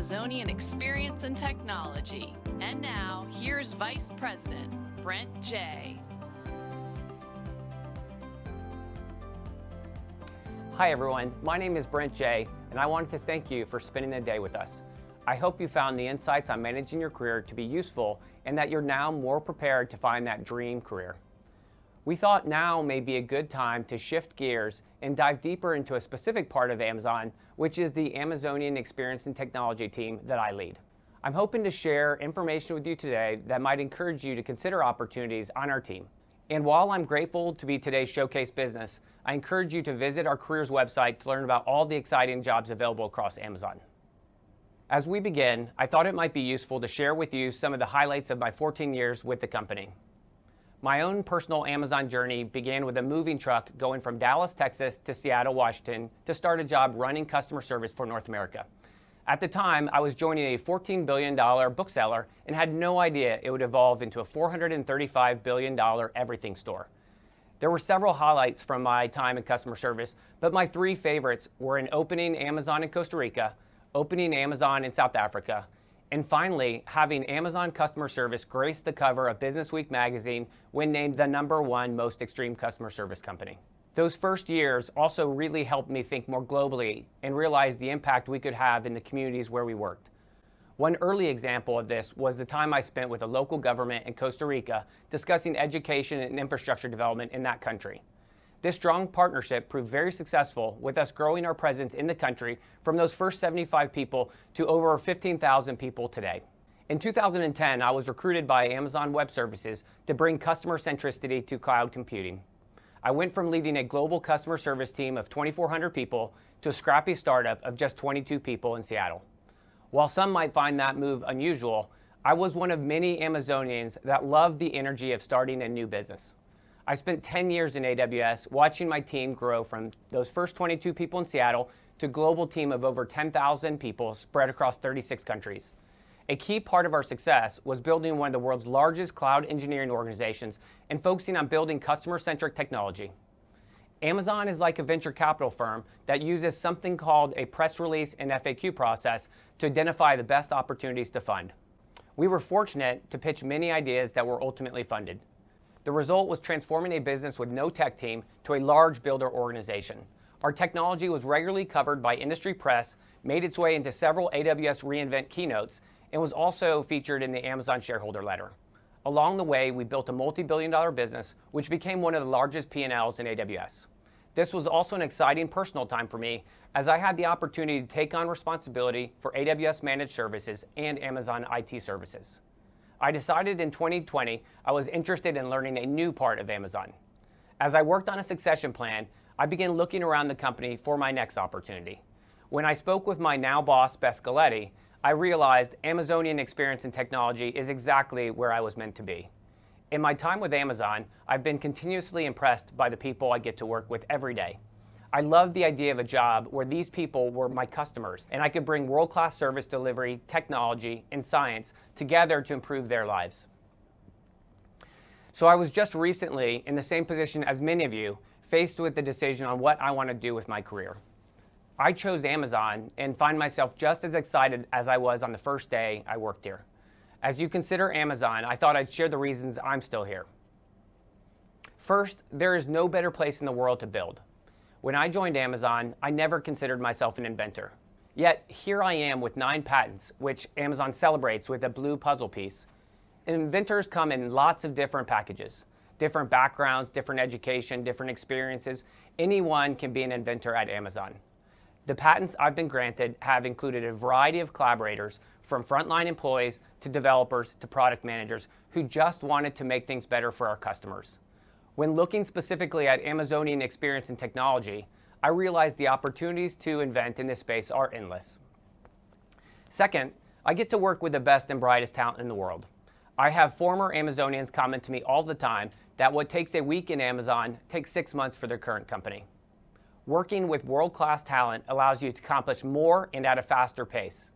Amazonian experience and technology. And now, here's Vice President Brent Jay. Hi everyone, my name is Brent Jay, and I wanted to thank you for spending the day with us. I hope you found the insights on managing your career to be useful and that you're now more prepared to find that dream career. We thought now may be a good time to shift gears and dive deeper into a specific part of Amazon, which is the Amazonian Experience and Technology team that I lead. I'm hoping to share information with you today that might encourage you to consider opportunities on our team. And while I'm grateful to be today's showcase business, I encourage you to visit our careers website to learn about all the exciting jobs available across Amazon. As we begin, I thought it might be useful to share with you some of the highlights of my 14 years with the company. My own personal Amazon journey began with a moving truck going from Dallas, Texas to Seattle, Washington to start a job running customer service for North America. At the time, I was joining a $14 billion bookseller and had no idea it would evolve into a $435 billion everything store. There were several highlights from my time in customer service, but my three favorites were in opening Amazon in Costa Rica, opening Amazon in South Africa, and finally having Amazon customer service grace the cover of Business Week magazine when named the #1 most extreme customer service company. Those first years also really helped me think more globally and realize the impact we could have in the communities where we worked. One early example of this was the time I spent with a local government in Costa Rica discussing education and infrastructure development in that country. This strong partnership proved very successful, with us growing our presence in the country from those first 75 people to over 15,000 people today. In 2010, I was recruited by Amazon Web Services to bring customer centricity to cloud computing. I went from leading a global customer service team of 2,400 people to a scrappy startup of just 22 people in Seattle. While some might find that move unusual, I was one of many Amazonians that loved the energy of starting a new business. I spent 10 years in AWS watching my team grow from those first 22 people in Seattle to a global team of over 10,000 people spread across 36 countries. A key part of our success was building one of the world's largest cloud engineering organizations and focusing on building customer-centric technology. Amazon is like a venture capital firm that uses something called a press release and FAQ process to identify the best opportunities to fund. We were fortunate to pitch many ideas that were ultimately funded. The result was transforming a business with no tech team to a large builder organization. Our technology was regularly covered by industry press, made its way into several AWS reInvent keynotes, and was also featured in the Amazon shareholder letter. Along the way, we built a multi-billion-dollar business, which became one of the largest P&Ls in AWS. This was also an exciting personal time for me, as I had the opportunity to take on responsibility for AWS Managed Services and Amazon IT Services. I decided in 2020 I was interested in learning a new part of Amazon. As I worked on a succession plan, I began looking around the company for my next opportunity. When I spoke with my now boss, Beth Galetti, I realized Amazonian Experience and Technology is exactly where I was meant to be. In my time with Amazon, I've been continuously impressed by the people I get to work with every day. I love the idea of a job where these people were my customers and I could bring world-class service delivery, technology, and science together to improve their lives. So I was just recently in the same position as many of you, faced with the decision on what I want to do with my career. I chose Amazon and find myself just as excited as I was on the first day I worked here. As you consider Amazon, I thought I'd share the reasons I'm still here. First, there is no better place in the world to build. When I joined Amazon, I never considered myself an inventor. Yet, here I am with 9 patents, which Amazon celebrates with a blue puzzle piece. Inventors come in lots of different packages, different backgrounds, different education, different experiences. Anyone can be an inventor at Amazon. The patents I've been granted have included a variety of collaborators, from frontline employees to developers to product managers who just wanted to make things better for our customers. When looking specifically at Amazonian Experience and Technology, I realized the opportunities to invent in this space are endless. Second, I get to work with the best and brightest talent in the world. I have former Amazonians comment to me all the time that what takes a week in Amazon takes 6 months for their current company. Working with world-class talent allows you to accomplish more and at a faster pace.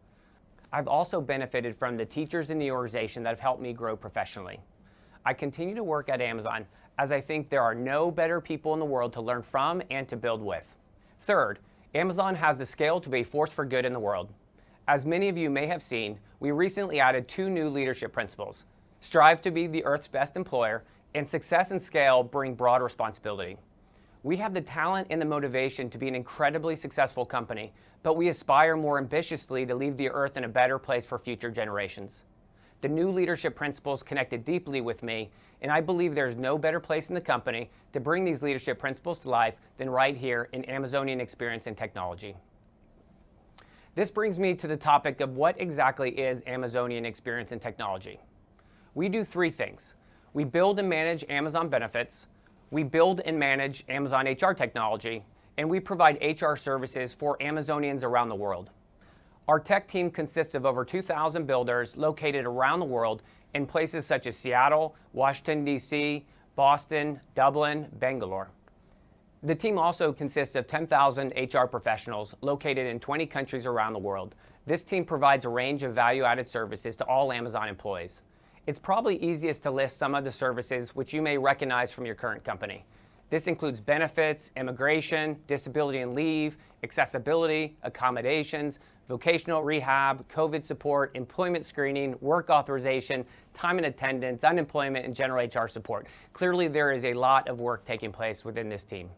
I've also benefited from the teachers in the organization that have helped me grow professionally. I continue to work at Amazon as I think there are no better people in the world to learn from and to build with. Third, Amazon has the scale to be a force for good in the world. As many of you may have seen, we recently added 2 new leadership principles: strive to be the Earth's best employer, and success and scale bring broad responsibility. We have the talent and the motivation to be an incredibly successful company, but we aspire more ambitiously to leave the Earth in a better place for future generations. The new leadership principles connected deeply with me, and I believe there's no better place in the company to bring these leadership principles to life than right here in Amazonian Experience and Technology. This brings me to the topic of what exactly is Amazonian Experience and Technology. We do 3 things. We build and manage Amazon benefits, we build and manage Amazon HR technology, and we provide HR services for Amazonians around the world. Our tech team consists of over 2,000 builders located around the world in places such as Seattle, Washington, D.C., Boston, Dublin, Bangalore. The team also consists of 10,000 HR professionals located in 20 countries around the world. This team provides a range of value-added services to all Amazon employees. It's probably easiest to list some of the services which you may recognize from your current company. This includes benefits, immigration, disability and leave, accessibility, accommodations, vocational rehab, COVID support, employment screening, work authorization, time and attendance, unemployment, and general HR support. Clearly, there is a lot of work taking place within this team.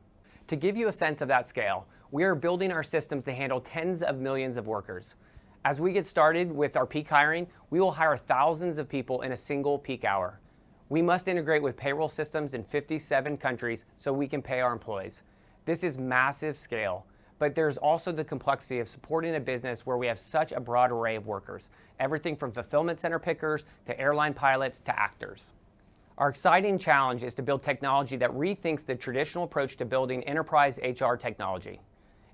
To give you a sense of that scale, we are building our systems to handle tens of millions of workers. As we get started with our peak hiring, we will hire thousands of people in a single peak hour. We must integrate with payroll systems in 57 countries so we can pay our employees. This is massive scale, but there's also the complexity of supporting a business where we have such a broad array of workers, everything from fulfillment center pickers to airline pilots to actors. Our exciting challenge is to build technology that rethinks the traditional approach to building enterprise HR technology.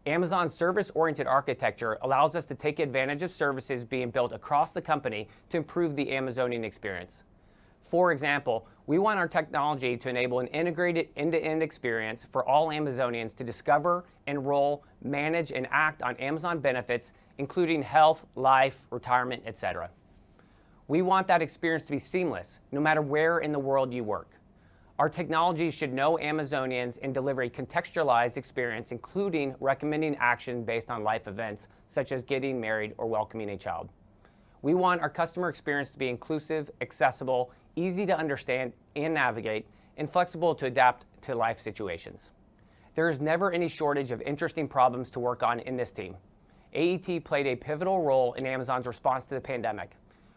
Amazon's service-oriented architecture allows us to take advantage of services being built across the company to improve the Amazonian experience. For example, we want our technology to enable an integrated end-to-end experience for all Amazonians to discover, enroll, manage, and act on Amazon benefits, including health, life, retirement, etc. We want that experience to be seamless, no matter where in the world you work. Our technology should know Amazonians and deliver a contextualized experience, including recommending action based on life events, such as getting married or welcoming a child. We want our customer experience to be inclusive, accessible, easy to understand and navigate, and flexible to adapt to life situations. There is never any shortage of interesting problems to work on in this team. AET played a pivotal role in Amazon's response to the pandemic.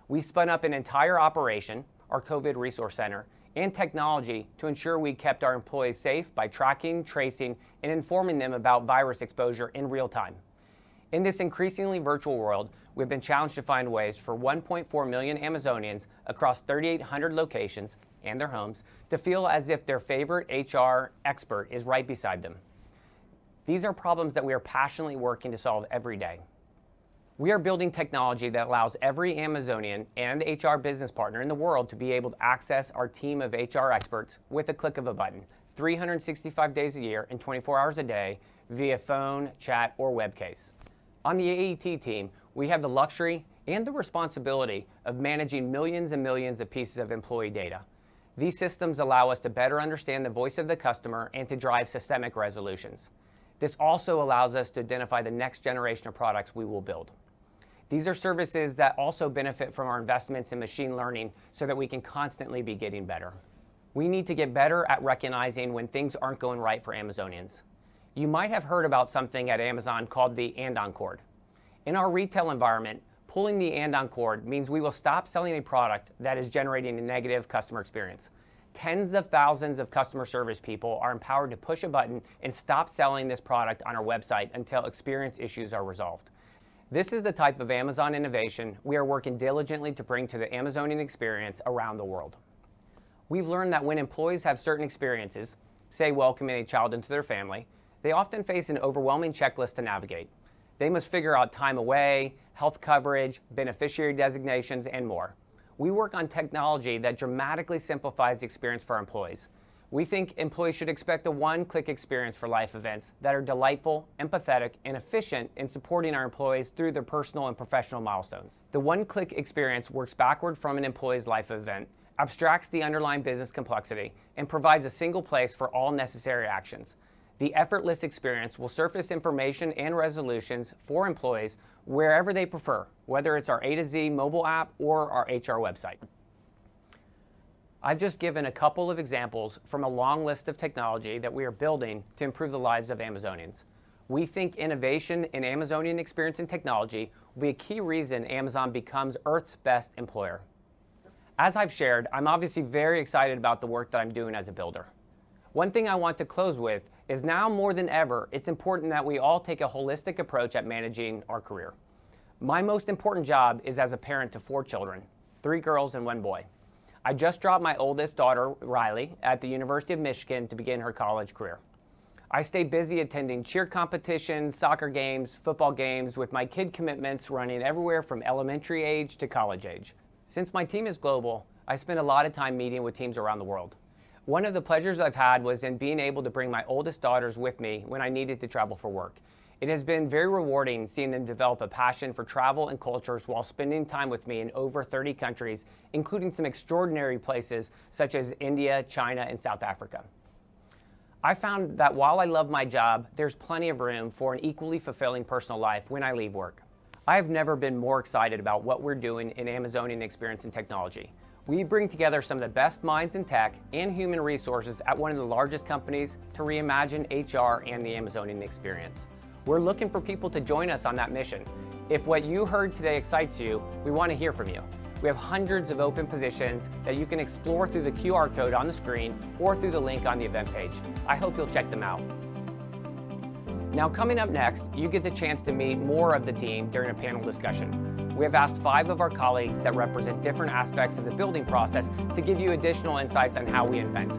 We spun up an entire operation, our COVID Resource Center, and technology to ensure we kept our employees safe by tracking, tracing, and informing them about virus exposure in real time. In this increasingly virtual world, we've been challenged to find ways for 1.4 million Amazonians across 3,800 locations and their homes to feel as if their favorite HR expert is right beside them. These are problems that we are passionately working to solve every day. We are building technology that allows every Amazonian and HR business partner in the world to be able to access our team of HR experts with a click of a button, 365 days a year and 24 hours a day via phone, chat, or web case. On the AET team, we have the luxury and the responsibility of managing millions and millions of pieces of employee data. These systems allow us to better understand the voice of the customer and to drive systemic resolutions. This also allows us to identify the next generation of products we will build. These are services that also benefit from our investments in machine learning so that we can constantly be getting better. We need to get better at recognizing when things aren't going right for Amazonians. You might have heard about something at Amazon called the andon cord. In our retail environment, pulling the andon cord means we will stop selling a product that is generating a negative customer experience. Tens of thousands of customer service people are empowered to push a button and stop selling this product on our website until experience issues are resolved. This is the type of Amazon innovation we are working diligently to bring to the Amazonian experience around the world. We've learned that when employees have certain experiences, say welcoming a child into their family, they often face an overwhelming checklist to navigate. They must figure out time away, health coverage, beneficiary designations, and more. We work on technology that dramatically simplifies the experience for our employees. We think employees should expect a one-click experience for life events that are delightful, empathetic, and efficient in supporting our employees through their personal and professional milestones. The one-click experience works backward from an employee's life event, abstracts the underlying business complexity, and provides a single place for all necessary actions. The effortless experience will surface information and resolutions for employees wherever they prefer, whether it's our A to Z mobile app or our HR website. I've just given a couple of examples from a long list of technology that we are building to improve the lives of Amazonians. We think innovation in Amazonian experience and technology will be a key reason Amazon becomes Earth's best employer. As I've shared, I'm obviously very excited about the work that I'm doing as a builder. One thing I want to close with is now more than ever, it's important that we all take a holistic approach at managing our career. My most important job is as a parent to 4 children, 3 girls and 1 boy. I just dropped my oldest daughter, Riley, at the University of Michigan to begin her college career. I stay busy attending cheer competitions, soccer games, football games, with my kid commitments running everywhere from elementary age to college age. Since my team is global, I spend a lot of time meeting with teams around the world. One of the pleasures I've had was in being able to bring my oldest daughters with me when I needed to travel for work. It has been very rewarding seeing them develop a passion for travel and cultures while spending time with me in over 30 countries, including some extraordinary places such as India, China, and South Africa. I found that while I love my job, there's plenty of room for an equally fulfilling personal life when I leave work. I have never been more excited about what we're doing in Amazonian Experience and Technology. We bring together some of the best minds in tech and human resources at one of the largest companies to reimagine HR and the Amazonian experience. We're looking for people to join us on that mission. If what you heard today excites you, we want to hear from you. We have hundreds of open positions that you can explore through the QR code on the screen or through the link on the event page. I hope you'll check them out. Now, coming up next, you get the chance to meet more of the team during a panel discussion. We have asked 5 of our colleagues that represent different aspects of the building process to give you additional insights on how we invent.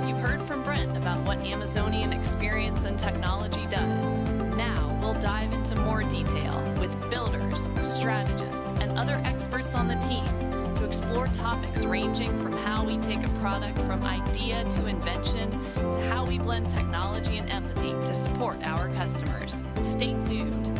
You heard from Brent about what Amazonian Experience and Technology does. Now we'll dive into more detail with builders, strategists, and other experts on the team to explore topics ranging from how we take a product from idea to invention to how we blend technology and empathy to support our customers. Stay tuned.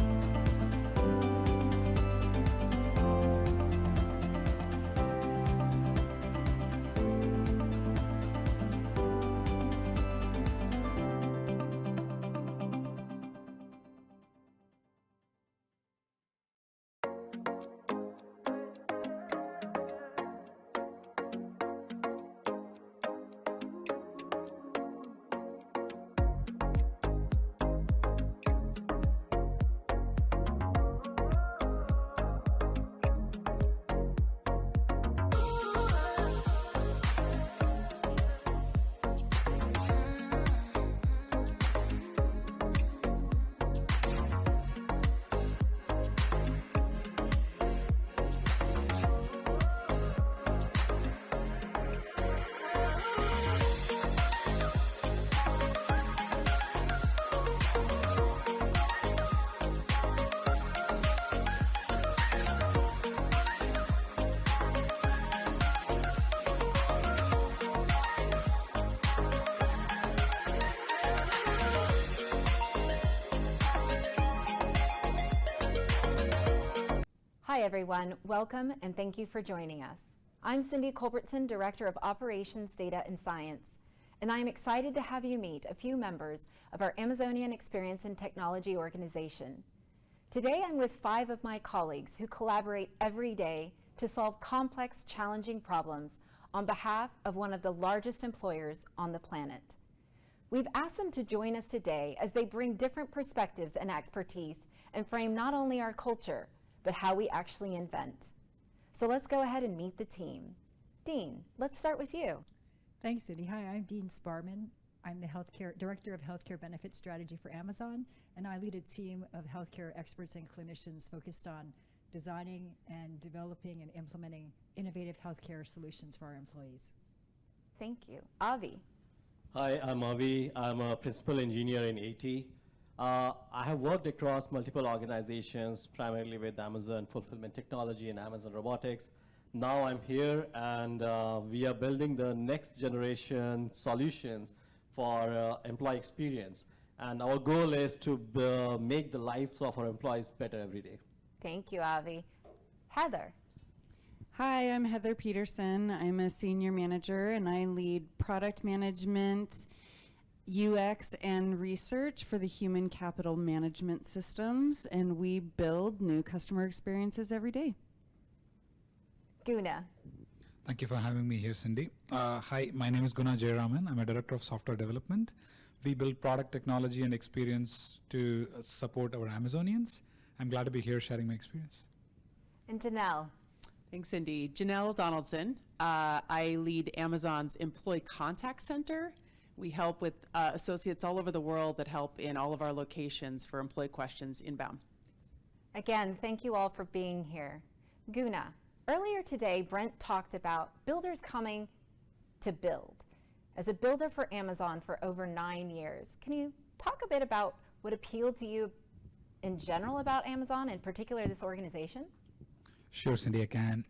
Hi everyone, welcome and thank you for joining us. I'm Cindy Culbertson, Director of Operations, Data and Science, and I'm excited to have you meet a few members of our Amazonian Experience and Technology organization. Today I'm with 5 of my colleagues who collaborate every day to solve complex, challenging problems on behalf of one of the largest employers on the planet. We've asked them to join us today as they bring different perspectives and expertise and frame not only our culture, but how we actually invent. So let's go ahead and meet the team. Dean, let's start with you. Thanks, Cindy. Hi, I'm Dean Sparman. I'm the Director of Healthcare Benefit Strategy for Amazon, and I lead a team of healthcare experts and clinicians focused on designing and developing and implementing innovative healthcare solutions for our employees. Thank you. Avi. Hi, I'm Avi. I'm a principal engineer in AT. I have worked across multiple organizations, primarily with Amazon Fulfillment Technology and Amazon Robotics. Now I'm here, and we are building the next generation solutions for employee experience. And our goal is to make the lives of our employees better every day. Thank you, Avi. Heather. Hi, I'm Heather Peterson. I'm a senior manager and I lead product management, UX, and research for the human capital management systems, and we build new customer experiences every day. Guna. Thank you for having me here, Cindy. Hi, my name is Guna Jayaraman. I'm a director of software development. We build product technology and experience to support our Amazonians. I'm glad to be here sharing my experience. And Janelle. Thanks, Cindy. Janelle Donaldson. I lead Amazon's Employee Contact Center. We help with associates all over the world that help in all of our locations for employee questions inbound. Again, thank you all for being here. Guna, earlier today, Brent talked about builders coming to build. As a builder for Amazon for over 9 years, can you talk a bit about what appealed to you in general about Amazon, in particular this organization? Sure, Cindy, I can.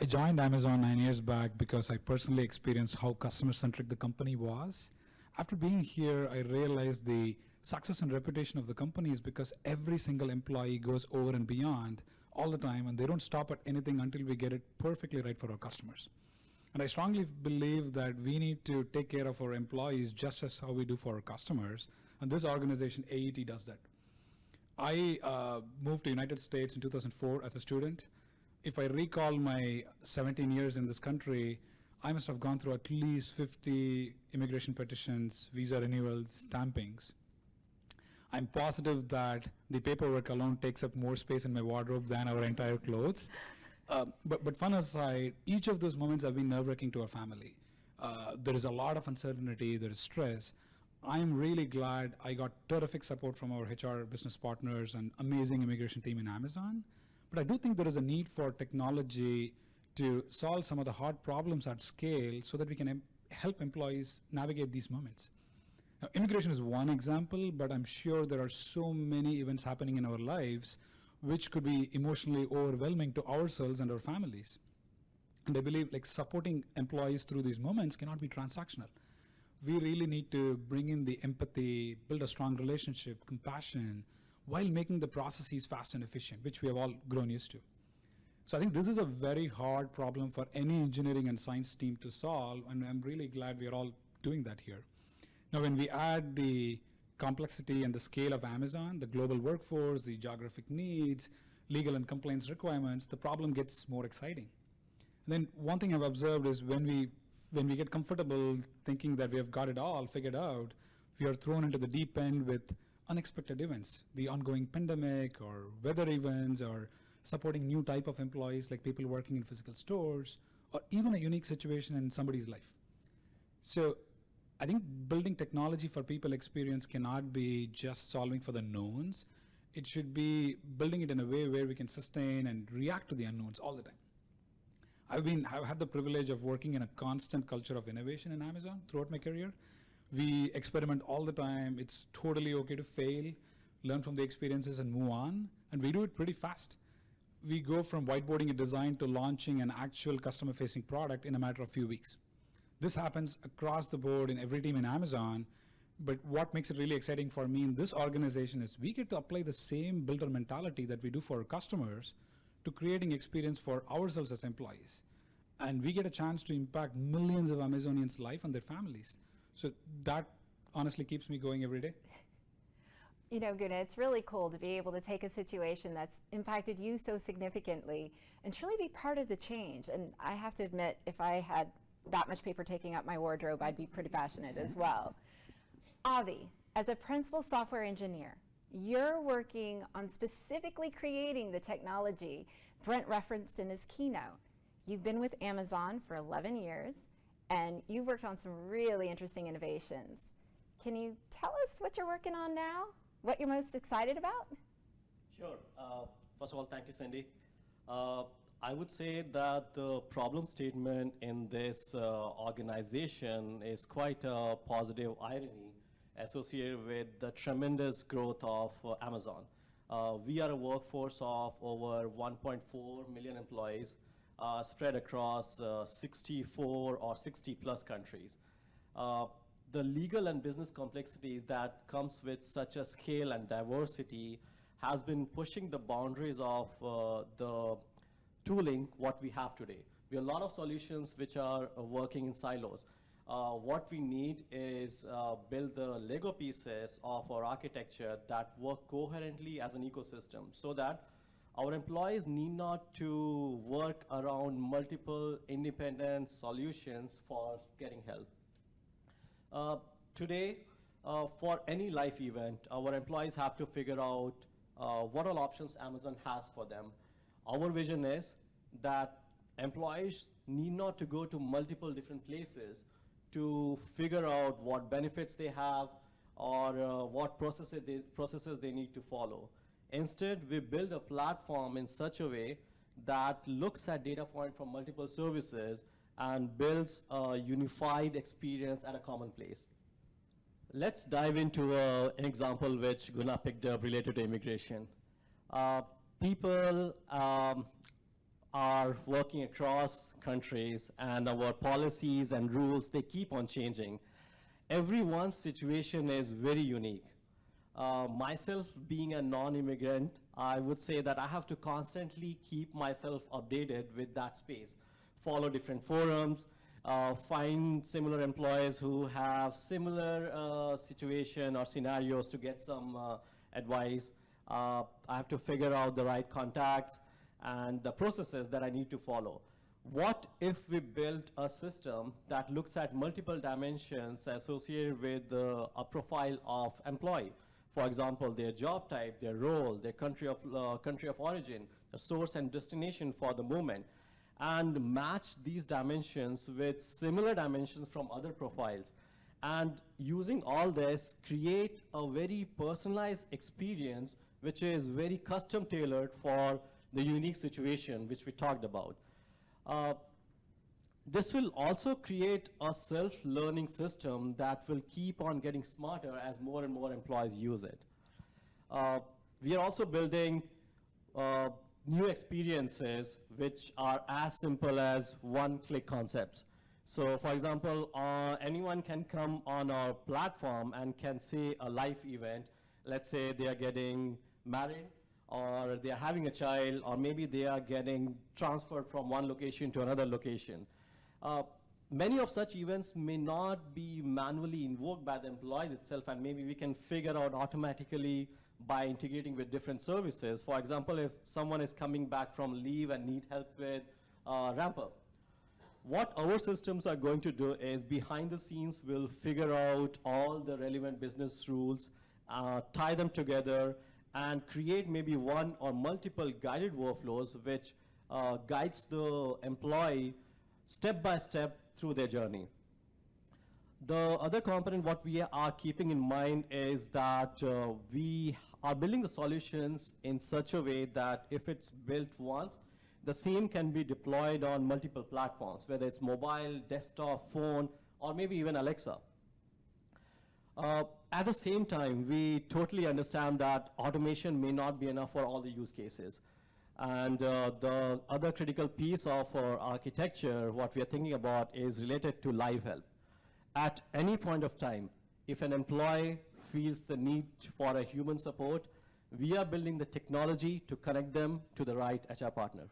I joined Amazon 9 years back because I personally experienced how customer-centric the company was. After being here, I realized the success and reputation of the company is because every single employee goes over and beyond all the time, and they don't stop at anything until we get it perfectly right for our customers. And I strongly believe that we need to take care of our employees just as how we do for our customers, and this organization, AET, does that. I moved to United States in 2004 as a student. If I recall my 17 years in this country, I must have gone through at least 50 immigration petitions, visa renewals, stampings. I'm positive that the paperwork alone takes up more space in my wardrobe than our entire clothes. But fun aside, each of those moments have been nerve-wracking to our family. There is a lot of uncertainty, there is stress. I'm really glad I got terrific support from our HR business partners and amazing immigration team in Amazon. But I do think there is a need for technology to solve some of the hard problems at scale so that we can help employees navigate these moments. Now, immigration is one example, but I'm sure there are so many events happening in our lives which could be emotionally overwhelming to ourselves and our families. And I believe supporting employees through these moments cannot be transactional. We really need to bring in the empathy, build a strong relationship, compassion, while making the processes fast and efficient, which we have all grown used to. So I think this is a very hard problem for any engineering and science team to solve, and I'm really glad we are all doing that here. Now, when we add the complexity and the scale of Amazon, the global workforce, the geographic needs, legal and compliance requirements, the problem gets more exciting. And then one thing I've observed is when we get comfortable thinking that we have got it all figured out, we are thrown into the deep end with unexpected events, the ongoing pandemic or weather events or supporting new type of employees like people working in physical stores or even a unique situation in somebody's life. So I think building technology for people experience cannot be just solving for the knowns. It should be building it in a way where we can sustain and react to the unknowns all the time. I've had the privilege of working in a constant culture of innovation in Amazon throughout my career. We experiment all the time. It's totally okay to fail, learn from the experiences and move on, and we do it pretty fast. We go from whiteboarding a design to launching an actual customer-facing product in a matter of a few weeks. This happens across the board in every team in Amazon, but what makes it really exciting for me in this organization is we get to apply the same builder mentality that we do for our customers to creating experience for ourselves as employees. And we get a chance to impact millions of Amazonians' life and their families. So that honestly keeps me going every day. You know, Guna, it's really cool to be able to take a situation that's impacted you so significantly and truly be part of the change. And I have to admit, if I had that much paper taking up my wardrobe, I'd be pretty passionate as well. Avi, as a principal software engineer, you're working on specifically creating the technology Brent referenced in his keynote. You've been with Amazon for 11 years, and you've worked on some really interesting innovations. Can you tell us what you're working on now? What you're most excited about? Sure. First of all, thank you, Cindy. I would say that the problem statement in this organization is quite a positive irony associated with the tremendous growth of Amazon. We are a workforce of over 1.4 million employees spread across 64 or 60 plus countries. The legal and business complexities that comes with such a scale and diversity has been pushing the boundaries of the tooling what we have today. We have a lot of solutions which are working in silos. What we need is build the Lego pieces of our architecture that work coherently as an ecosystem so that our employees need not to work around multiple independent solutions for getting help. Today, for any life event, our employees have to figure out what all options Amazon has for them. Our vision is that employees need not to go to multiple different places to figure out what benefits they have or what processes they need to follow. Instead, we build a platform in such a way that looks at data points from multiple services and builds a unified experience at a common place. Let's dive into an example which Guna picked up related to immigration. People are working across countries, and our policies and rules, they keep on changing. Everyone's situation is very unique. Myself being a non-immigrant, I would say that I have to constantly keep myself updated with that space, follow different forums, find similar employees who have similar situation or scenarios to get some advice. I have to figure out the right contacts and the processes that I need to follow. What if we built a system that looks at multiple dimensions associated with a profile of employee? For example, their job type, their role, their country of origin, the source and destination for the movement, and match these dimensions with similar dimensions from other profiles. And using all this, create a very personalized experience which is very custom tailored for the unique situation which we talked about. This will also create a self-learning system that will keep on getting smarter as more and more employees use it. We are also building new experiences which are as simple as one-click concepts. So for example, anyone can come on our platform and can see a live event. Let's say they are getting married, or they are having a child, or maybe they are getting transferred from one location to another location. Many of such events may not be manually invoked by the employees itself, and maybe we can figure out automatically by integrating with different services. For example, if someone is coming back from leave and need help with ramp up, what our systems are going to do is behind the scenes we'll figure out all the relevant business rules, tie them together, and create maybe one or multiple guided workflows which guides the employee step by step through their journey. The other component what we are keeping in mind is that we are building the solutions in such a way that if it's built once, the same can be deployed on multiple platforms, whether it's mobile, desktop, phone, or maybe even Alexa. At the same time, we totally understand that automation may not be enough for all the use cases. And the other critical piece of our architecture, what we are thinking about, is related to live help. At any point of time, if an employee feels the need for a human support, we are building the technology to connect them to the right HR partner.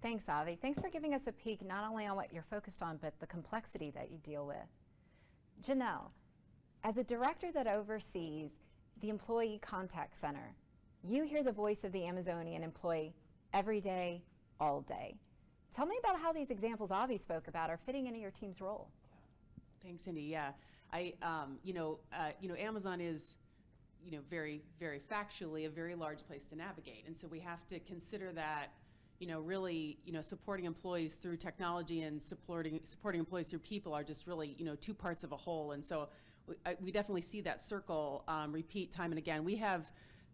Thanks, Avi. Thanks for giving us a peek not only on what you're focused on, but the complexity that you deal with. Janelle, as a director that oversees the Employee Contact Center, you hear the voice of the Amazonian employee every day, all day. Tell me about how these examples Avi spoke about are fitting into your team's role. Thanks, Cindy. Yeah, Amazon is, very, very factually a very large place to navigate, and so we have to consider that, really, supporting employees through technology and supporting employees through people are just really, two parts of a whole, and so we definitely see that circle repeat time and again. We have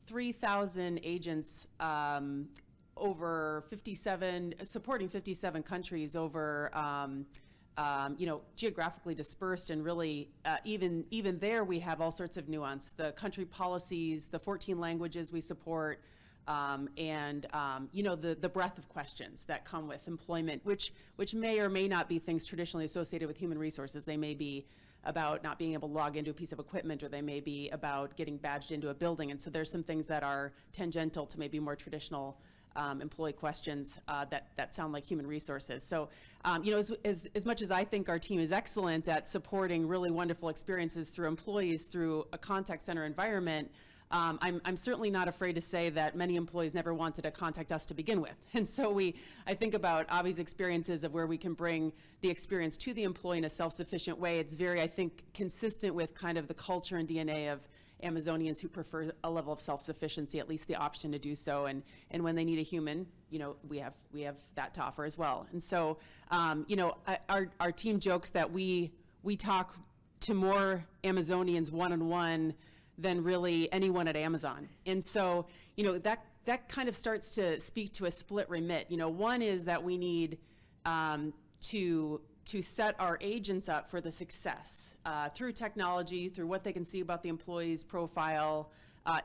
3,000 agents over 57, supporting 57 countries over. Geographically dispersed, and really even there we have all sorts of nuance. The country policies, the 14 languages we support, and the breadth of questions that come with employment, which may or may not be things traditionally associated with human resources. They may be about not being able to log into a piece of equipment, or they may be about getting badged into a building. And so there's some things that are tangential to maybe more traditional employee questions that sound like human resources. So, you know, as much as I think our team is excellent at supporting really wonderful experiences through employees through a contact center environment, I'm certainly not afraid to say that many employees never wanted to contact us to begin with. And so I think about Avi's experiences of where we can bring the experience to the employee in a self-sufficient way. It's very, I think, consistent with kind of the culture and DNA of Amazonians who prefer a level of self-sufficiency, at least the option to do so. And when they need a human, you know, we have that to offer as well. And so, you know, our team jokes that we talk to more Amazonians one-on-one than really anyone at Amazon. And so, you know, that kind of starts to speak to a split remit. You know, one is that we need to set our agents up for the success through technology, through what they can see about the employee's profile,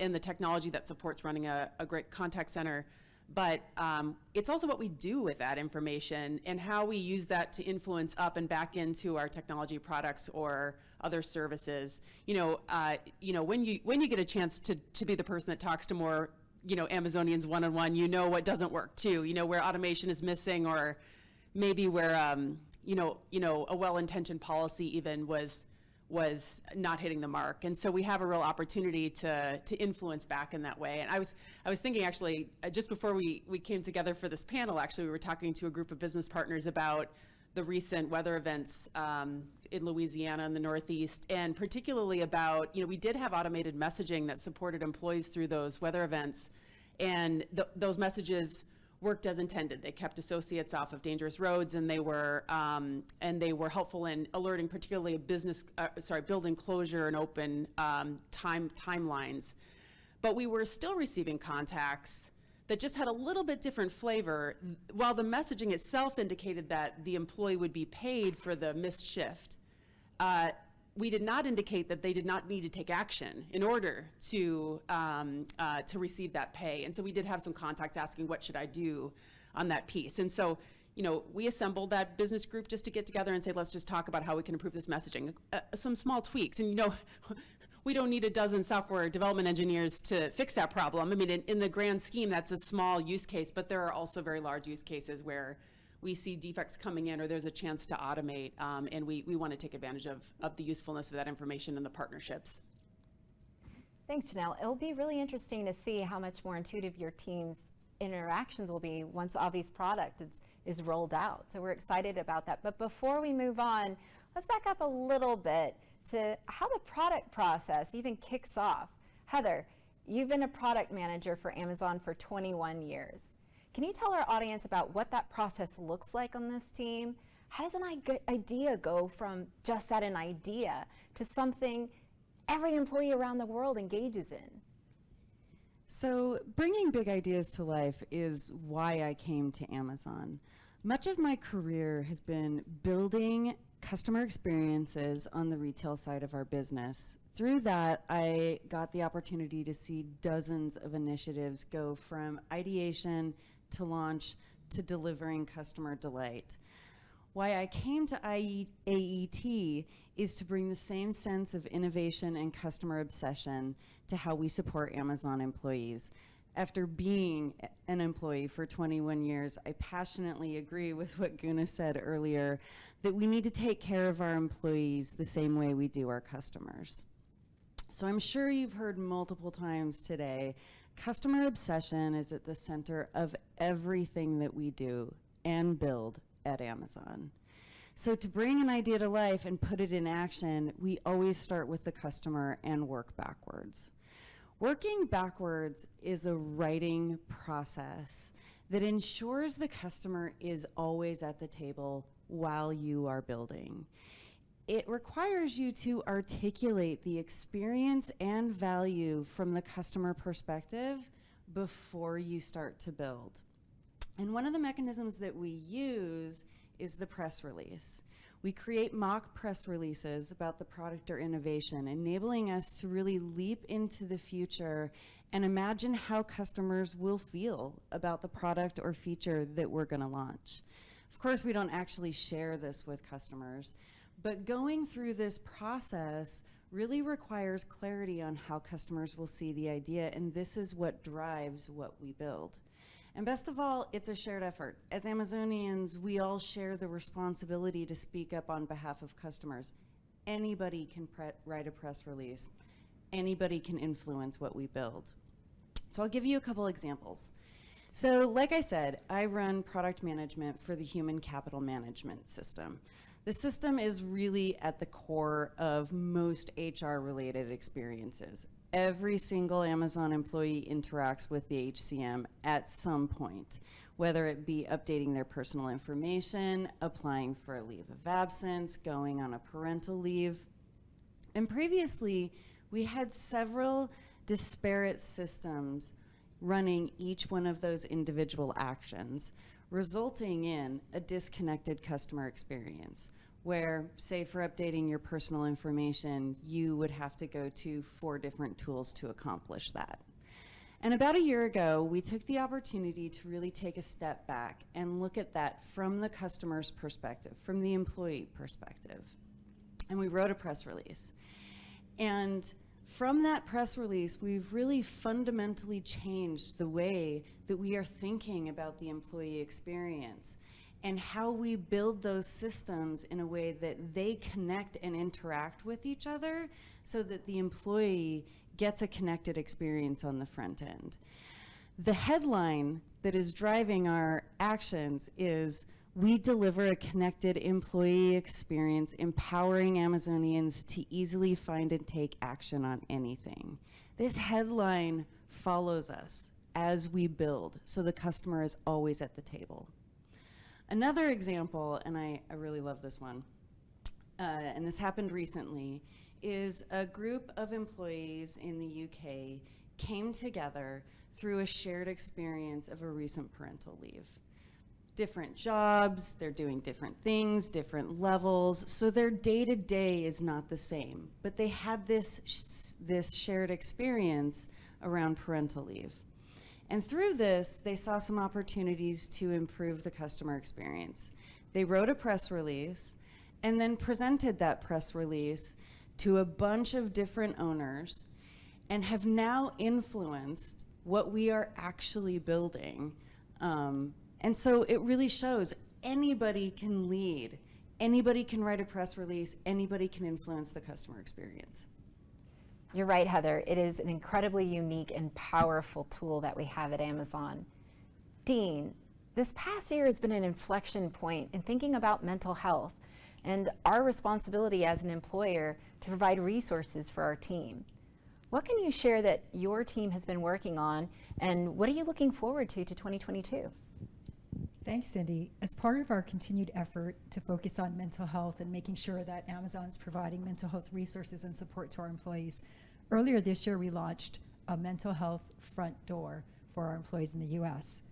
and the technology that supports running a great contact center. But it's also what we do with that information and how we use that to influence up and back into our technology products or other services. You know, when you get a chance to be the person that talks to more, you know, Amazonians one-on-one, you know what doesn't work too. You know, where automation is missing, or maybe where you know, a well-intentioned policy even was not hitting the mark. And so we have a real opportunity to influence back in that way. And I was thinking, actually, just before we came together for this panel, actually, we were talking to a group of business partners about the recent weather events in Louisiana and the Northeast, and particularly about, you know, we did have automated messaging that supported employees through those weather events, and those messages worked as intended. They kept associates off of dangerous roads, and they were helpful in alerting, particularly building closure and open timelines. But we were still receiving contacts that just had a little bit different flavor. While the messaging itself indicated that the employee would be paid for the missed shift, we did not indicate that they did not need to take action in order to receive that pay. And so we did have some contacts asking, what should I do on that piece? And so, you know, we assembled that business group just to get together and say, let's just talk about how we can improve this messaging. Some small tweaks. And, you know, we don't need a dozen software development engineers to fix that problem. I mean, in the grand scheme, that's a small use case, but there are also very large use cases where we see defects coming in or there's a chance to automate, and we want to take advantage of the usefulness of that information and the partnerships. Thanks, Janelle. It'll be really interesting to see how much more intuitive your team's interactions will be once Avi's product is rolled out. So we're excited about that. But before we move on, let's back up a little bit to how the product process even kicks off. Heather, you've been a product manager for Amazon for 21 years. Can you tell our audience about what that process looks like on this team? How does an idea go from just that, an idea, to something every employee around the world engages in? So bringing big ideas to life is why I came to Amazon. Much of my career has been building customer experiences on the retail side of our business. Through that, I got the opportunity to see dozens of initiatives go from ideation to launch to delivering customer delight. Why I came to AET is to bring the same sense of innovation and customer obsession to how we support Amazon employees. After being an employee for 21 years, I passionately agree with what Guna said earlier, that we need to take care of our employees the same way we do our customers. So I'm sure you've heard multiple times today, customer obsession is at the center of everything that we do and build at Amazon. So to bring an idea to life and put it in action, we always start with the customer and work backwards. Working backwards is a writing process that ensures the customer is always at the table while you are building. It requires you to articulate the experience and value from the customer perspective before you start to build. And one of the mechanisms that we use is the press release. We create mock press releases about the product or innovation, enabling us to really leap into the future and imagine how customers will feel about the product or feature that we're going to launch. Of course, we don't actually share this with customers, but going through this process really requires clarity on how customers will see the idea, and this is what drives what we build. And best of all, it's a shared effort. As Amazonians, we all share the responsibility to speak up on behalf of customers. Anybody can write a press release. Anybody can influence what we build. So I'll give you a couple examples. So like I said, I run product management for the human capital management system. The system is really at the core of most HR-related experiences. Every single Amazon employee interacts with the HCM at some point, whether it be updating their personal information, applying for a leave of absence, going on a parental leave. And previously, we had several disparate systems running each one of those individual actions, resulting in a disconnected customer experience where, say for updating your personal information, you would have to go to 4 different tools to accomplish that. And about a year ago, we took the opportunity to really take a step back and look at that from the customer's perspective, from the employee perspective. And we wrote a press release. And from that press release, we've really fundamentally changed the way that we are thinking about the employee experience and how we build those systems in a way that they connect and interact with each other so that the employee gets a connected experience on the front end. The headline that is driving our actions is, "We deliver a connected employee experience, empowering Amazonians to easily find and take action on anything." This headline follows us as we build, so the customer is always at the table. Another example, and I really love this one, and this happened recently, is a group of employees in the UK came together through a shared experience of a recent parental leave. Different jobs, they're doing different things, different levels, so their day-to-day is not the same, but they had this shared experience around parental leave. And through this, they saw some opportunities to improve the customer experience. They wrote a press release and then presented that press release to a bunch of different owners and have now influenced what we are actually building. And so it really shows anybody can lead, anybody can write a press release, anybody can influence the customer experience. You're right, Heather. It is an incredibly unique and powerful tool that we have at Amazon. Dean, this past year has been an inflection point in thinking about mental health and our responsibility as an employer to provide resources for our team. What can you share that your team has been working on, and what are you looking forward to 2022? Thanks, Cindy. As part of our continued effort to focus on mental health and making sure that Amazon's providing mental health resources and support to our employees, earlier this year we launched a mental health front door for our employees in the US.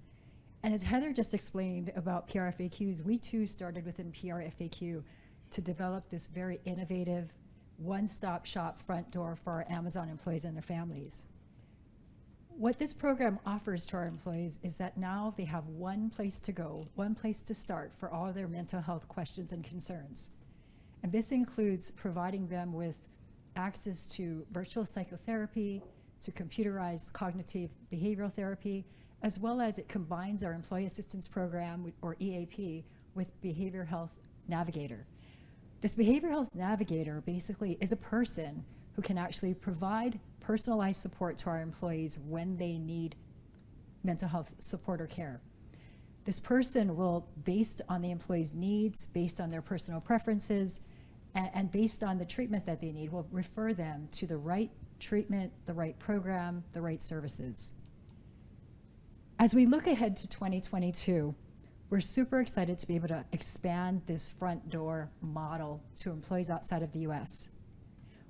And as Heather just explained about PRFAQs, we too started within PRFAQ to develop this very innovative one-stop shop front door for our Amazon employees and their families. What this program offers to our employees is that now they have one place to go, one place to start for all their mental health questions and concerns. And this includes providing them with access to virtual psychotherapy, to computerized cognitive behavioral therapy, as well as it combines our Employee Assistance Program, or EAP, with Behavioral Health Navigator. This Behavioral Health Navigator basically is a person who can actually provide personalized support to our employees when they need mental health support or care. This person will, based on the employee's needs, based on their personal preferences, and based on the treatment that they need, will refer them to the right treatment, the right program, the right services. As we look ahead to 2022, we're super excited to be able to expand this front door model to employees outside of the US.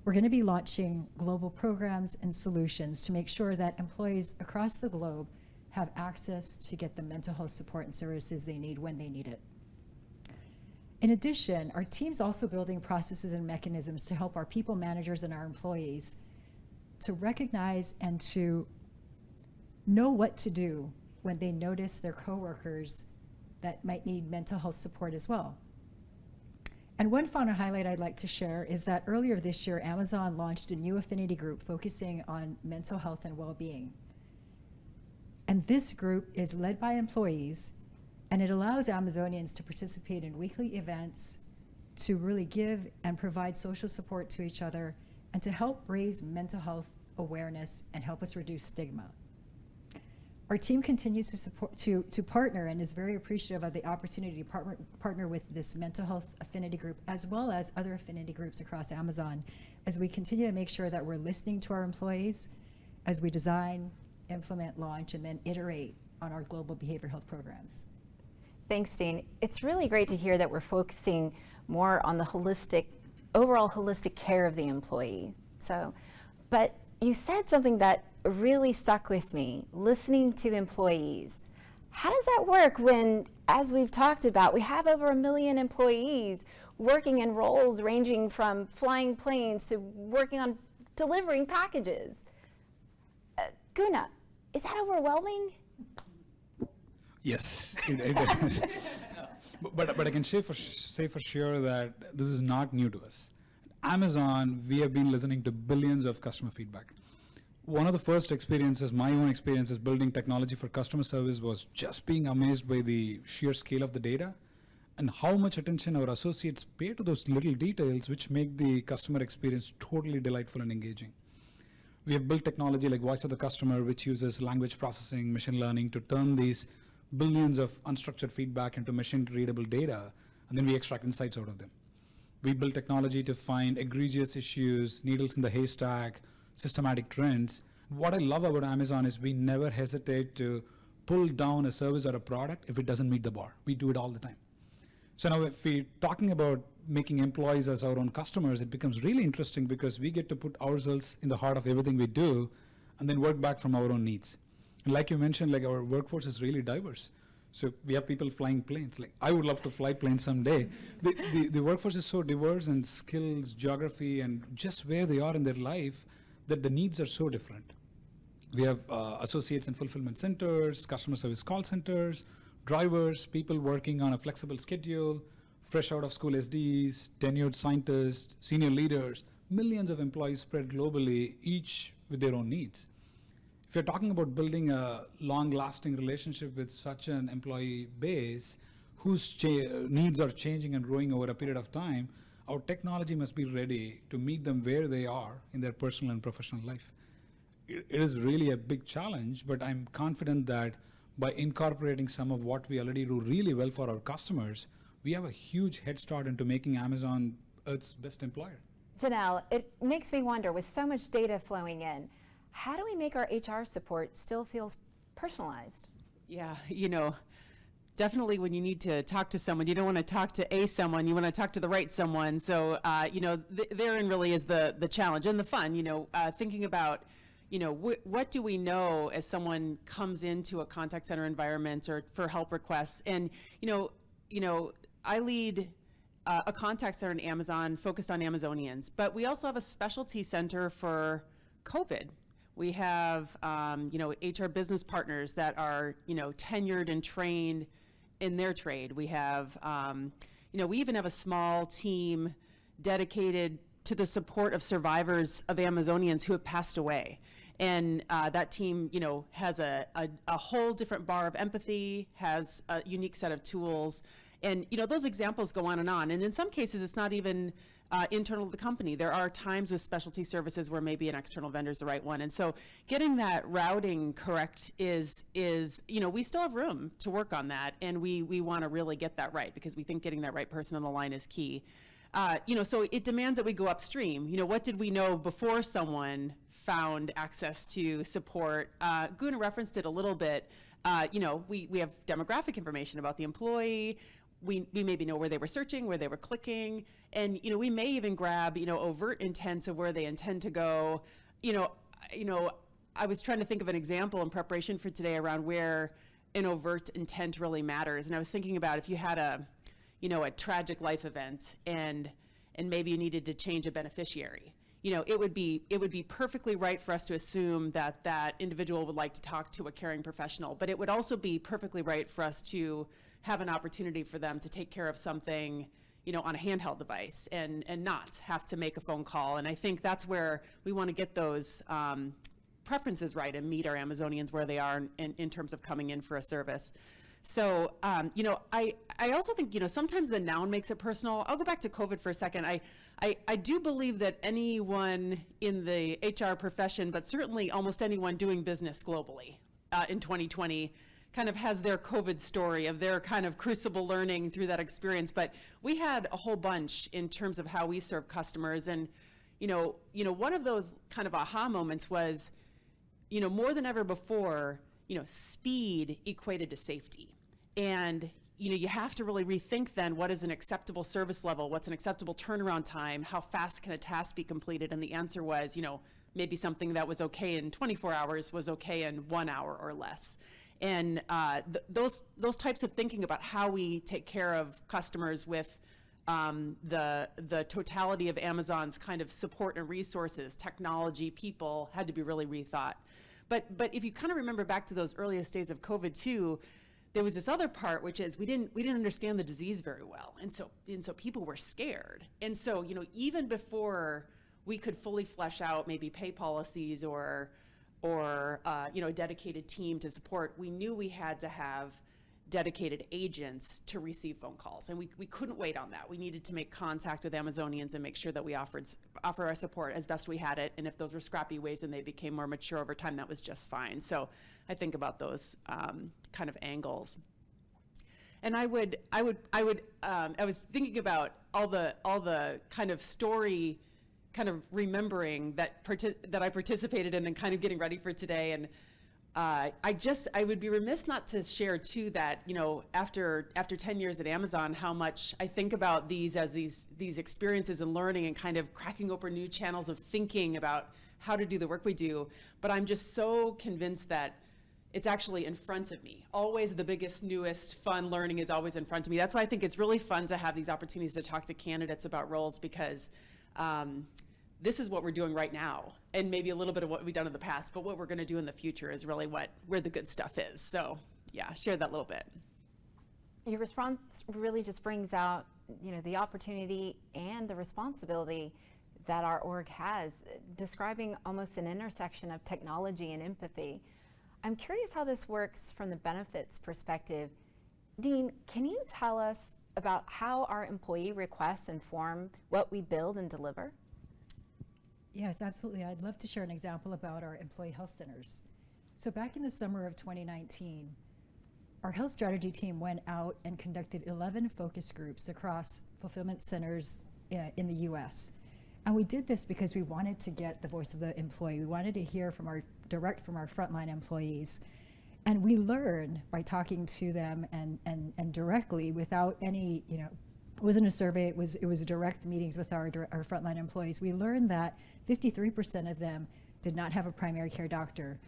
We're going to be launching global programs and solutions to make sure that employees across the globe have access to get the mental health support and services they need when they need it. In addition, our team's also building processes and mechanisms to help our people managers and our employees to recognize and to know what to do when they notice their coworkers that might need mental health support as well. And one final highlight I'd like to share is that earlier this year, Amazon launched a new affinity group focusing on mental health and well-being. And this group is led by employees, and it allows Amazonians to participate in weekly events, to really give and provide social support to each other, and to help raise mental health awareness and help us reduce stigma. Our team continues to partner and is very appreciative of the opportunity to partner with this mental health affinity group, as well as other affinity groups across Amazon, as we continue to make sure that we're listening to our employees as we design, implement, launch, and then iterate on our global behavioral health programs. Thanks, Dean. It's really great to hear that we're focusing more on the overall holistic care of the employee. But you said something that really stuck with me, listening to employees. How does that work when, as we've talked about, we have over 1 million employees working in roles ranging from flying planes to working on delivering packages? Guna, is that overwhelming? Yes, it is. But I can say for sure that this is not new to us. At Amazon, we have been listening to billions of customer feedback. One of the first experiences, my own experiences building technology for customer service, was just being amazed by the sheer scale of the data and how much attention our associates pay to those little details which make the customer experience totally delightful and engaging. We have built technology like Voice of the Customer, which uses language processing, machine learning to turn these billions of unstructured feedback into machine-readable data, and then we extract insights out of them. We built technology to find egregious issues, needles in the haystack, systematic trends. What I love about Amazon is we never hesitate to pull down a service or a product if it doesn't meet the bar. We do it all the time. So now if we're talking about making employees as our own customers, it becomes really interesting because we get to put ourselves in the heart of everything we do and then work back from our own needs. And like you mentioned, like our workforce is really diverse. So we have people flying planes. Like I would love to fly planes someday. The workforce is so diverse in skills, geography, and just where they are in their life that the needs are so different. We have associates in fulfillment centers, customer service call centers, drivers, people working on a flexible schedule, fresh out of school SDs, tenured scientists, senior leaders, millions of employees spread globally, each with their own needs. If you're talking about building a long-lasting relationship with such an employee base whose needs are changing and growing over a period of time, our technology must be ready to meet them where they are in their personal and professional life. It is really a big challenge, but I'm confident that by incorporating some of what we already do really well for our customers, we have a huge head start into making Amazon Earth's best employer. Janelle, it makes me wonder, with so much data flowing in, how do we make our HR support still feel personalized? Yeah, definitely when you need to talk to someone, you don't want to talk to someone, you want to talk to the right someone. So, therein really is the challenge and the fun, thinking about, what do we know as someone comes into a contact center environment or for help requests? And, I lead a contact center in Amazon focused on Amazonians, but we also have a specialty center for COVID. We have, HR business partners that are, tenured and trained in their trade. We have, we even have a small team dedicated to the support of survivors of Amazonians who have passed away. And that team, has a whole different bar of empathy, has a unique set of tools. And, those examples go on. And in some cases, it's not even internal to the company. There are times with specialty services where maybe an external vendor is the right one. And so getting that routing correct is we still have room to work on that. And we want to really get that right because we think getting that right person on the line is key. So it demands that we go upstream. What did we know before someone found access to support? Guna referenced it a little bit. We have demographic information about the employee. We maybe know where they were searching, where they were clicking, and we may even grab overt intents of where they intend to go. I was trying to think of an example in preparation for today around where an overt intent really matters, and I was thinking about if you had a tragic life event and maybe you needed to change a beneficiary. It would be perfectly right for us to assume that that individual would like to talk to a caring professional, but it would also be perfectly right for us to have an opportunity for them to take care of something, on a handheld device and not have to make a phone call. And I think that's where we want to get those preferences right and meet our Amazonians where they are in terms of coming in for a service. So, you know, I also think, you know, sometimes the noun makes it personal. I'll go back to COVID for a second. I do believe that anyone in the HR profession, but certainly almost anyone doing business globally in 2020 kind of has their COVID story of their kind of crucible learning through that experience. But we had a whole bunch in terms of how we serve customers. And, you know, one of those kind of aha moments was, you know, more than ever before, you know, speed equated to safety. And, you know, you have to really rethink then what is an acceptable service level, what's an acceptable turnaround time, how fast can a task be completed? And the answer was, you know, maybe something that was okay in 24 hours was okay in 1 hour or less. And those types of thinking about how we take care of customers with the totality of Amazon's kind of support and resources, technology, people, had to be really rethought. But if you kind of remember back to those earliest days of COVID too, there was this other part, which is we didn't understand the disease very well, and so people were scared. And so, you know, even before we could fully flesh out maybe pay policies or you know, a dedicated team to support, we knew we had to have dedicated agents to receive phone calls, and we couldn't wait on that. We needed to make contact with Amazonians and make sure that we offer our support as best we had it, and if those were scrappy ways and they became more mature over time, that was just fine. So I think about those kind of angles. And I was thinking about all the kind of story, kind of remembering that I participated in and kind of getting ready for today. And I would be remiss not to share too that, you know, after 10 years at Amazon, how much I think about these as these experiences and learning and kind of cracking open new channels of thinking about how to do the work we do. But I'm just so convinced that it's actually in front of me. Always the biggest, newest, fun learning is always in front of me. That's why I think it's really fun to have these opportunities to talk to candidates about roles, because this is what we're doing right now, and maybe a little bit of what we've done in the past, but what we're going to do in the future is really where the good stuff is. So yeah, share that little bit. Your response really just brings out, you know, the opportunity and the responsibility that our org has, describing almost an intersection of technology and empathy. I'm curious how this works from the benefits perspective. Dean, can you tell us about how our employee requests inform what we build and deliver? Yes, absolutely. I'd love to share an example about our employee health centers. So back in the summer of 2019, our health strategy team went out and conducted 11 focus groups across fulfillment centers in the US. And we did this because we wanted to get the voice of the employee. We wanted to hear from our frontline employees. And we learned by talking to them and directly, without any, you know, it wasn't a survey, it was direct meetings with our frontline employees. We learned that 53% of them did not have a primary care doctor.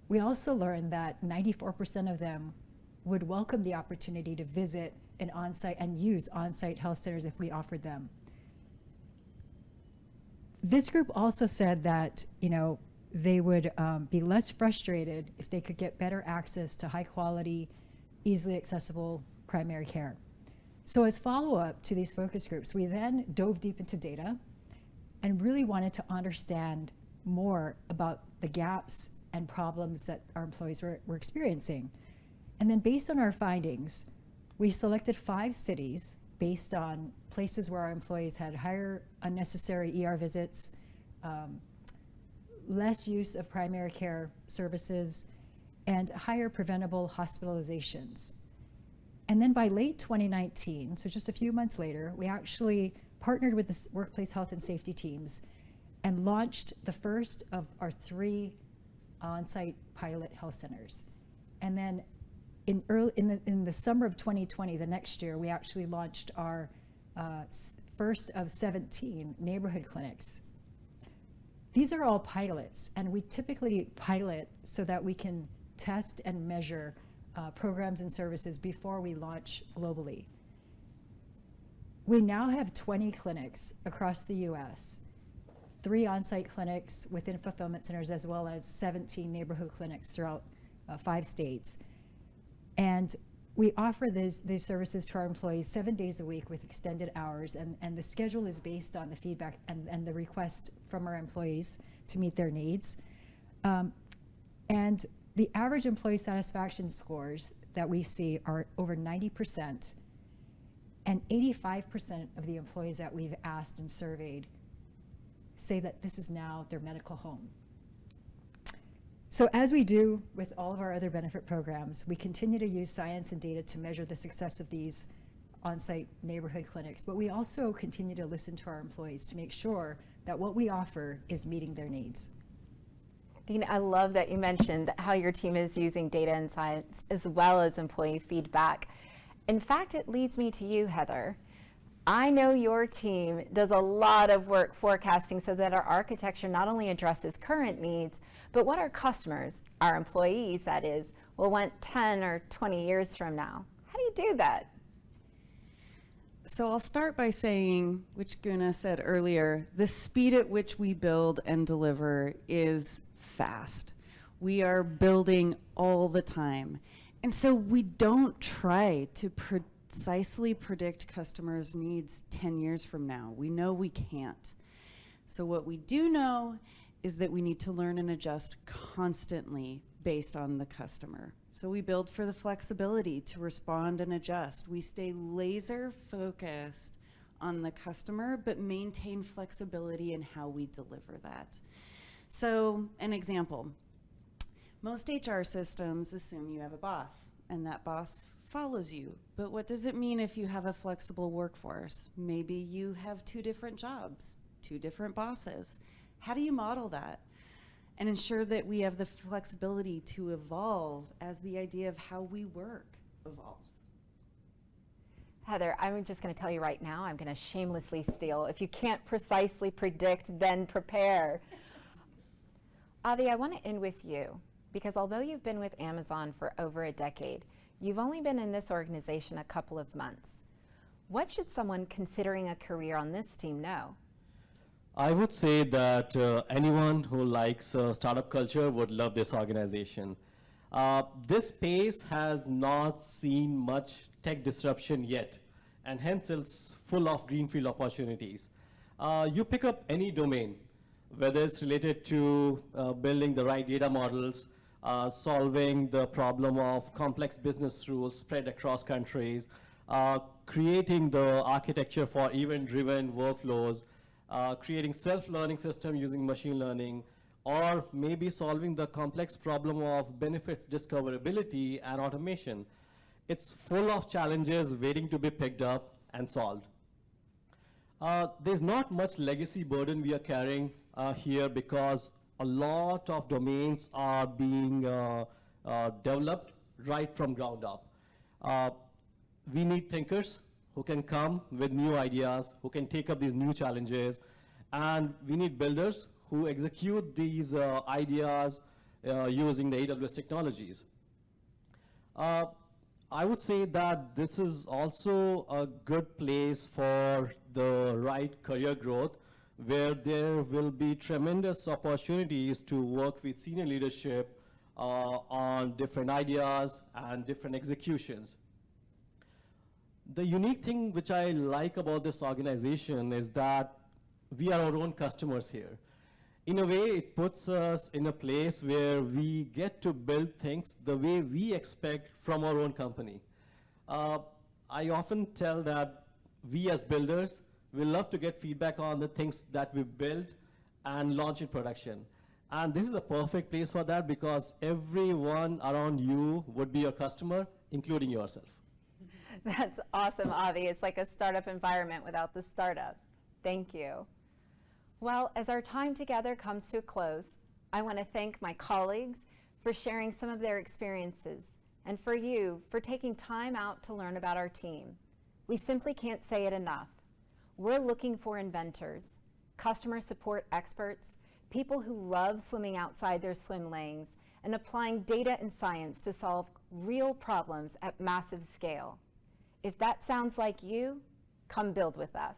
We also learned that 94% of them would welcome the opportunity to visit an on-site and use on-site health centers if we offered them. This group also said that, you know, they would be less frustrated if they could get better access to high quality, easily accessible primary care. So as follow-up to these focus groups, we then dove deep into data and really wanted to understand more about the gaps and problems that our employees were experiencing. And then based on our findings, we selected 5 cities based on places where our employees had higher unnecessary ER visits, less use of primary care services, and higher preventable hospitalizations. And then by late 2019, so just a few months later, we actually partnered with the workplace health and safety teams and launched the first of our 3 on-site pilot health centers. And then in the summer of 2020, the next year, we actually launched our first of 17 neighborhood clinics. These are all pilots, and we typically pilot so that we can test and measure programs and services before we launch globally. We now have 20 clinics across the US, 3 on-site clinics within fulfillment centers, as well as 17 neighborhood clinics throughout 5 states. And we offer these services to our employees 7 days a week with extended hours, and the schedule is based on the feedback and the request from our employees to meet their needs. And the average employee satisfaction scores that we see are over 90%, and 85% of the employees that we've asked and surveyed say that this is now their medical home. So as we do with all of our other benefit programs, we continue to use science and data to measure the success of these on-site neighborhood clinics, but we also continue to listen to our employees to make sure that what we offer is meeting their needs. Dean, I love that you mentioned how your team is using data and science as well as employee feedback. In fact, it leads me to you, Heather. I know your team does a lot of work forecasting so that our architecture not only addresses current needs, but what our customers, our employees that is, will want 10 or 20 years from now. How do you do that? So I'll start by saying, which Guna said earlier, the speed at which we build and deliver is fast. We are building all the time. And so we don't try to precisely predict customers' needs 10 years from now. We know we can't. So what we do know is that we need to learn and adjust constantly based on the customer. So we build for the flexibility to respond and adjust. We stay laser focused on the customer, but maintain flexibility in how we deliver that. So an example, most HR systems assume you have a boss and that boss follows you. But what does it mean if you have a flexible workforce? Maybe you have 2 different jobs, 2 different bosses. How do you model that and ensure that we have the flexibility to evolve as the idea of how we work evolves? Heather, I'm just going to tell you right now, I'm going to shamelessly steal. If you can't precisely predict, then prepare. Avi, I want to end with you, because although you've been with Amazon for over a decade, you've only been in this organization a couple of months. What should someone considering a career on this team know? I would say that anyone who likes startup culture would love this organization. This space has not seen much tech disruption yet, and hence it's full of greenfield opportunities. You pick up any domain, whether it's related to building the right data models, solving the problem of complex business rules spread across countries, creating the architecture for event-driven workflows, creating self-learning system using machine learning, or maybe solving the complex problem of benefits discoverability and automation. It's full of challenges waiting to be picked up and solved. There's not much legacy burden we are carrying here, because a lot of domains are being developed right from ground up. We need thinkers who can come with new ideas, who can take up these new challenges, and we need builders who execute these ideas using the AWS technologies. I would say that this is also a good place for the right career growth, where there will be tremendous opportunities to work with senior leadership on different ideas and different executions. The unique thing which I like about this organization is that we are our own customers here. In a way, it puts us in a place where we get to build things the way we expect from our own company. I often tell that we as builders, we love to get feedback on the things that we build and launch in production. And this is a perfect place for that, because everyone around you would be your customer, including yourself. That's awesome, Avi. It's like a startup environment without the startup. Thank you. Well, as our time together comes to a close, I want to thank my colleagues for sharing some of their experiences, and for you for taking time out to learn about our team. We simply can't say it enough. We're looking for inventors, customer support experts, people who love swimming outside their swim lanes and applying data and science to solve real problems at massive scale. If that sounds like you, come build with us.